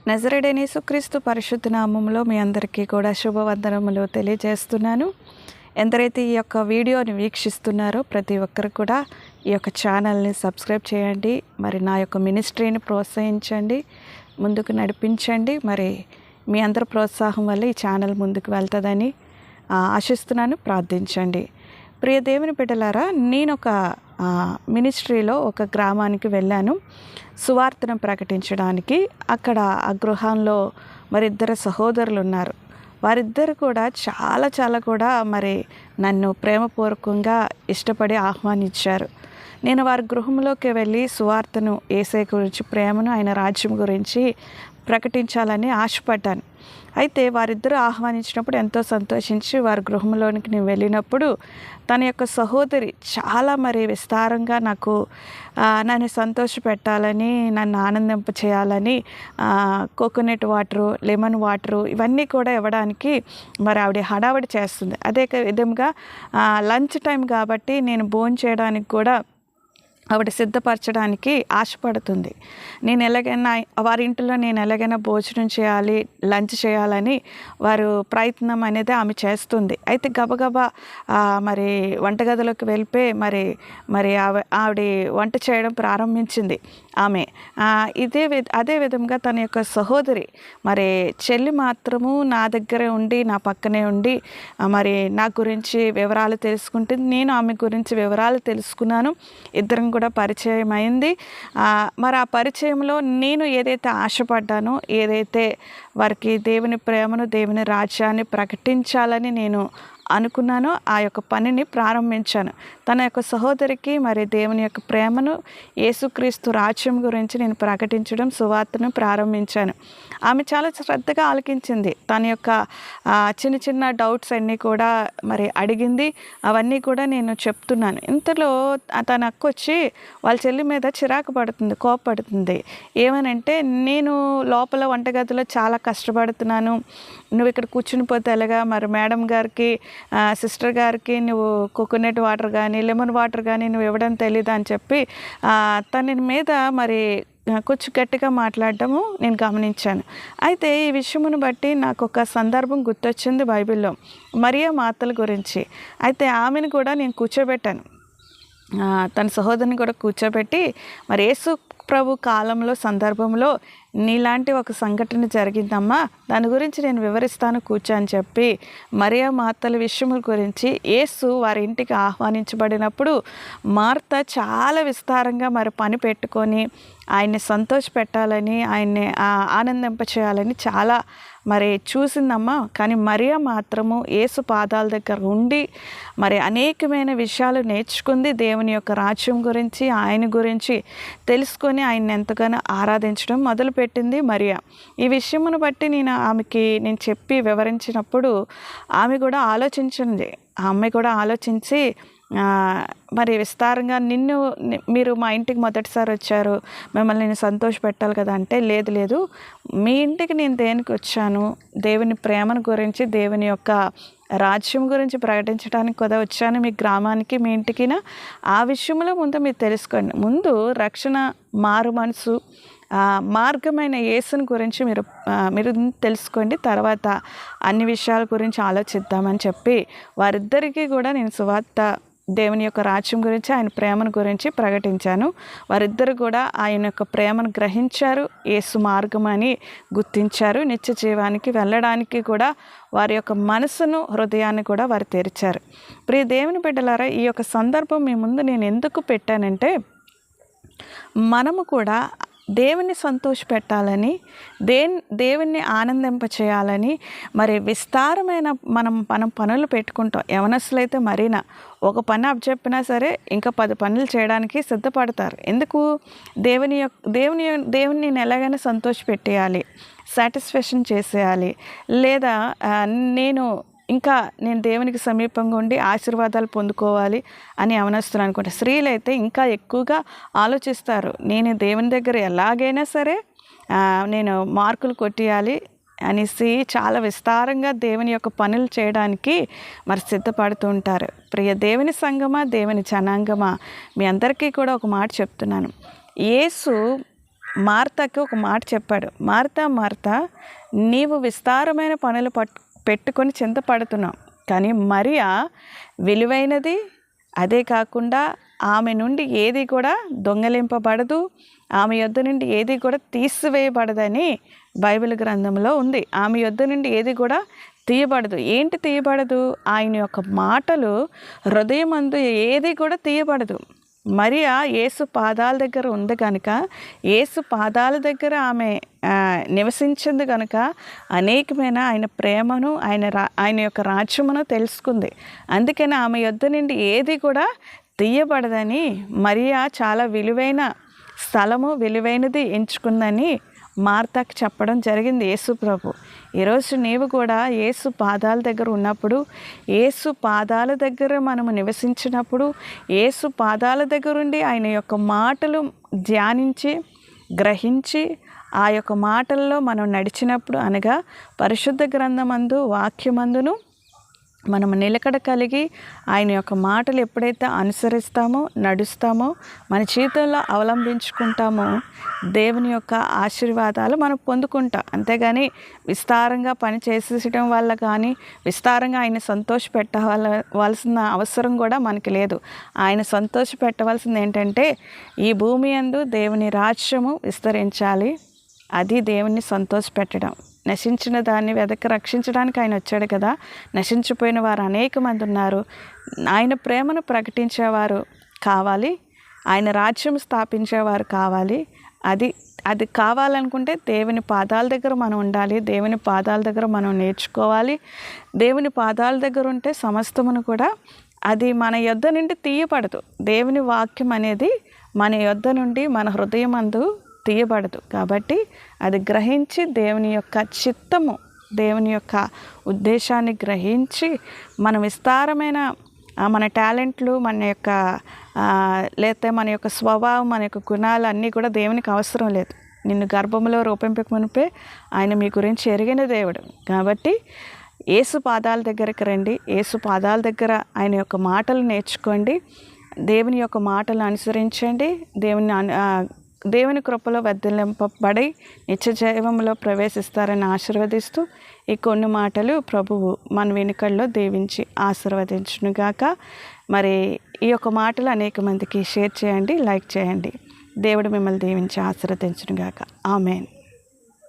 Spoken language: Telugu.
నజరేయుడైన యేసుక్రీస్తు పరిశుద్ధ నామములో మీ అందరికీ కూడా శుభవందనములు తెలియజేస్తున్నాను. ఎందరైతే ఈ యొక్క వీడియోని వీక్షిస్తున్నారో ప్రతి ఒక్కరు కూడా ఈ యొక్క ఛానల్ని సబ్స్క్రైబ్ చేయండి. మరి నా యొక్క మినిస్ట్రీని ప్రోత్సహించండి, ముందుకు నడిపించండి. మరి మీ అందరి ప్రోత్సాహం వల్ల ఈ ఛానల్ ముందుకు వెళ్తుందని ఆశిస్తున్నాను. ప్రార్థించండి. ప్రియ దేవుని బిడ్డలారా, నేను ఒక మినిస్ట్రీలో ఒక గ్రామానికి వెళ్ళాను సువార్తను ప్రకటించడానికి. అక్కడ ఆ గృహంలో మరి ఇద్దరు సహోదరులు ఉన్నారు. వారిద్దరు కూడా చాలా కూడా మరి నన్ను ప్రేమపూర్వకంగా ఇష్టపడి ఆహ్వానించారు. నేను వారి గృహంలోకి వెళ్ళి సువార్తను, యేసయ్య గురించి, ప్రేమను, ఆయన రాజ్యం గురించి ప్రకటించాలని ఆశపడ్డాను. అయితే వారిద్దరూ ఆహ్వానించినప్పుడు ఎంతో సంతోషించి వారి గృహంలోనికి నేను వెళ్ళినప్పుడు తన యొక్క సహోదరి చాలా మరి విస్తారంగా నన్ను సంతోషపెట్టాలని, నన్ను ఆనందింప చేయాలని కోకోనట్ వాటరు, లెమన్ వాటరు ఇవన్నీ కూడా ఇవ్వడానికి మరి ఆవిడ హడావిడి చేస్తుంది. అదే విధంగా లంచ్ టైం కాబట్టి నేను భోజనం చేయడానికి కూడా ఆవిడ సిద్ధపరచడానికి ఆశపడుతుంది. నేను ఎలాగైనా వారి ఇంట్లో నేను ఎలాగైనా భోజనం చేయాలి, లంచ్ చేయాలని వారు ప్రయత్నం అనేది ఆమె చేస్తుంది. అయితే గబగబా మరి వంటగదిలోకి వెళ్ళిపోయి మరి ఆవిడ వంట చేయడం ప్రారంభించింది ఆమె. అదే విధంగా తన యొక్క సహోదరి మరి చెల్లి మాత్రము నా దగ్గరే ఉండి, నా పక్కనే ఉండి మరి నా గురించి వివరాలు తెలుసుకుంటుంది. నేను ఆమె గురించి వివరాలు తెలుసుకున్నాను. ఇద్దరం కూడా పరిచయం అయింది. మరి ఆ పరిచయంలో నేను ఏదైతే ఆశపడ్డానో, ఏదైతే వారికి దేవుని ప్రేమను, దేవుని రాజ్యాన్ని ప్రకటించాలని నేను అనుకున్నానో ఆ యొక్క పనిని ప్రారంభించాను. తన యొక్క సహోదరికి మరి దేవుని యొక్క ప్రేమను, యేసుక్రీస్తు రాజ్యం గురించి నేను ప్రకటించడం, సువార్తను ప్రారంభించాను. ఆమె చాలా శ్రద్ధగా ఆలకించింది. తన యొక్క చిన్న డౌట్స్ అన్నీ కూడా మరి అడిగింది. అవన్నీ కూడా నేను చెప్తున్నాను. ఇంతలో తన అక్క వచ్చి వాళ్ళ చెల్లి మీద చిరాకు పడుతుంది, కోపపడుతుంది. ఏమనంటే, నేను లోపల వంటగదిలో చాలా కష్టపడుతున్నాను, నువ్వు ఇక్కడ కూర్చుని పోతే ఎలాగా, మరి మేడం గారికి, సిస్టర్ గారికి నువ్వు కోకోనట్ వాటర్ కానీ, లెమన్ వాటర్ కానీ నువ్వు ఇవ్వడం తెలీదా అని చెప్పి తన మీద మరి కొంచెం గట్టిగా మాట్లాడటము నేను గమనించాను. అయితే ఈ విషయమును బట్టి నాకు ఒక సందర్భం గుర్తొచ్చింది బైబిల్లో, మరియా మాతల గురించి. అయితే ఆమెను కూడా నేను కూర్చోబెట్టాను. తన సహోదరిని కూడా కూర్చోబెట్టి, మరి యేసు ప్రభు కాలంలో సందర్భంలో నీలాంటి ఒక సంఘటన జరిగిందమ్మా, దాని గురించి నేను వివరిస్తాను కూర్చో అని చెప్పి మరియా మాతల విషయముల గురించి, యేసు వారి ఇంటికి ఆహ్వానించబడినప్పుడు మార్త చాలా విస్తారంగా మరి పని పెట్టుకొని ఆయన్ని సంతోషపెట్టాలని, ఆయన్ని ఆనందింపచేయాలని చాలా మరి చూసిందమ్మా. కానీ మరియా మాత్రము యేసు పాదాల దగ్గర ఉండి మరి అనేకమైన విషయాలు నేర్చుకుంది. దేవుని యొక్క రాజ్యం గురించి, ఆయన గురించి తెలుసుకొని ఆయన్ని ఎంతగానో ఆరాధించడం మొదలుపెట్టింది మరియా. ఈ విషయమును బట్టి నేను చెప్పి వివరించినప్పుడు ఆమె కూడా ఆలోచించింది. ఆ అమ్మాయి కూడా ఆలోచించి మరి విస్తారంగా, మీరు మా ఇంటికి మొదటిసారి వచ్చారు, మిమ్మల్ని నేను సంతోషపెట్టాలి కదా అంటే, లేదు మీ ఇంటికి నేను దేనికి వచ్చాను, దేవుని ప్రేమను గురించి, దేవుని యొక్క రాజ్యం గురించి ప్రకటించడానికి కదా వచ్చాను మీ గ్రామానికి, మీ ఇంటికినా. ఆ విషయంలో ముందు మీరు తెలుసుకోండి. ముందు రక్షణ, మారు మనసు, మార్గమైన యేసుని గురించి మీరు తెలుసుకోండి. తర్వాత అన్ని విషయాల గురించి ఆలోచిద్దామని చెప్పి వారిద్దరికీ కూడా నేను సువార్త, దేవుని యొక్క రాజ్యం గురించి, ఆయన ప్రేమను గురించి ప్రకటించాను. వారిద్దరు కూడా ఆయన యొక్క ప్రేమను గ్రహించారు, యేసు మార్గం అని గుర్తించారు. నిత్య జీవానికి వెళ్ళడానికి కూడా వారి యొక్క మనసును, హృదయాన్ని కూడా వారు తెరిచారు. ప్రియ దేవుని బిడ్డలారా, ఈ యొక్క సందర్భం మీ ముందు నేను ఎందుకు పెట్టానంటే, మనము కూడా దేవుని సంతోషపెట్టాలని, దేవుణ్ణి ఆనందింపచేయాలని మరి విస్తారమైన మనం పనులు పెట్టుకుంటాం. యవనస్తులైతే మరీనా ఒక పని అప్పచెప్పినా సరే ఇంకా 10 పనులు చేయడానికి సిద్ధపడతారు. ఎందుకు? దేవుని నేను ఎలాగైనా సంతోషపెట్టేయాలి, సాటిస్ఫాక్షన్ చేసేయాలి, లేదా నేను దేవునికి సమీపంగా ఉండి ఆశీర్వాదాలు పొందుకోవాలి అని యవనస్తులు అనుకుంటారు. స్త్రీలైతే ఇంకా ఎక్కువగా ఆలోచిస్తారు, నేను దేవుని దగ్గర ఎలాగైనా సరే నేను మార్కులు కొట్టేయాలి అనేసి చాలా విస్తారంగా దేవుని యొక్క పనులు చేయడానికి మరి సిద్ధపడుతూ ఉంటారు. ప్రియ దేవుని సంగమా, దేవుని జనాంగమా, మీ అందరికీ కూడా ఒక మాట చెప్తున్నాను. యేసు మార్తకి ఒక మాట చెప్పాడు, మార్తా మార్తా, నీవు విస్తారమైన పనులు పెట్టుకొని చింతపడుతున్నావు, కానీ మరియా విలువైనది, అదే కాకుండా ఆమె నుండి ఏది కూడా దొంగలింపబడదు, ఆమె యొద్ద నుండి ఏది కూడా తీసివేయబడదని బైబిల్ గ్రంథంలో ఉంది. ఆమె యొద్ద నుండి ఏది కూడా తీయబడదు. ఏంటి తీయబడదు? ఆయన యొక్క మాటలు హృదయమందు ఏది కూడా తీయబడదు. మరియా యేసు పాదాల దగ్గర ఉంది కనుక, యేసు పాదాల దగ్గర ఆమె నివసించింది కనుక అనేకమైన ఆయన ప్రేమను, ఆయన యొక్క రాజ్యమును తెలుసుకుంది. అందుకని ఆమె యొద్ద నుండి ఏది కూడా తీయబడదని, మరియా చాలా విలువైన స్థలము, విలువైనది ఎంచుకుందని మార్తకి చెప్పడం జరిగింది యేసు ప్రభు. ఈరోజు నీవు కూడా యేసు పాదాల దగ్గర ఉన్నప్పుడు, యేసు పాదాల దగ్గర మనము నివసించినప్పుడు, యేసు పాదాల దగ్గరుండి ఆయన యొక్క మాటలు ధ్యానించి గ్రహించి ఆ యొక్క మాటల్లో మనం నడిచినప్పుడు, అనగా పరిశుద్ధ గ్రంథమందు వాక్యమందును మనం నిలకడ కలిగి ఆయన యొక్క మాటలు ఎప్పుడైతే అనుసరిస్తామో, నడుస్తామో, మన జీవితంలో అవలంబించుకుంటామో, దేవుని యొక్క ఆశీర్వాదాలు మనం పొందుకుంటాం. అంతేగాని విస్తారంగా పని చేసేయడం వల్ల కానీ, విస్తారంగా ఆయన సంతోషపెట్టవలసిన అవసరం కూడా మనకి లేదు. ఆయన సంతోషపెట్టవలసింది ఏంటంటే, ఈ భూమి యందు దేవుని రాజ్యము విస్తరించాలి. అది దేవుని సంతోషపెట్టడం. నశించిన దాన్ని వెదకి రక్షించడానికి ఆయన వచ్చాడు కదా. నశించిపోయిన వారు అనేక మంది ఉన్నారు. ఆయన ప్రేమను ప్రకటించేవారు కావాలి, ఆయన రాజ్యం స్థాపించేవారు కావాలి. అది కావాలనుకుంటే దేవుని పాదాల దగ్గర మనం ఉండాలి, దేవుని పాదాల దగ్గర మనం నేర్చుకోవాలి. దేవుని పాదాల దగ్గర ఉంటే సమస్తమును కూడా అది మన యొద్ద నుండి తీయబడదు. దేవుని వాక్యం అనేది మన యొద్ద నుండి, మన హృదయమందు తీయబడదు. కాబట్టి అది గ్రహించి దేవుని యొక్క చిత్తము, దేవుని యొక్క ఉద్దేశాన్ని గ్రహించి మన విస్తారమైన మన టాలెంట్లు, మన యొక్క లేకపోతే మన యొక్క స్వభావం, మన యొక్క గుణాలు అన్నీ కూడా దేవునికి అవసరం లేదు. నిన్ను గర్భంలో రూపింపక మునిపే ఆయన మీ గురించి ఎరిగిన దేవుడు. కాబట్టి యేసు పాదాల దగ్గరికి రండి, యేసు పాదాల దగ్గర ఆయన యొక్క మాటలు నేర్చుకోండి, దేవుని యొక్క మాటలు అనుసరించండి. దేవుని కృపలో వర్ధిల్లింపబడి నిత్య జీవంలో ప్రవేశిస్తారని ఆశీర్వదిస్తూ ఈ కొన్ని మాటలు ప్రభువు మన వెనుకల్లో దీవించి ఆశీర్వదించునుగాక. మరి ఈ యొక్క మాటలు అనేక మందికి షేర్ చేయండి, లైక్ చేయండి. దేవుడు మిమ్మల్ని దీవించి ఆశీర్వదించునుగాక. ఆమేన్.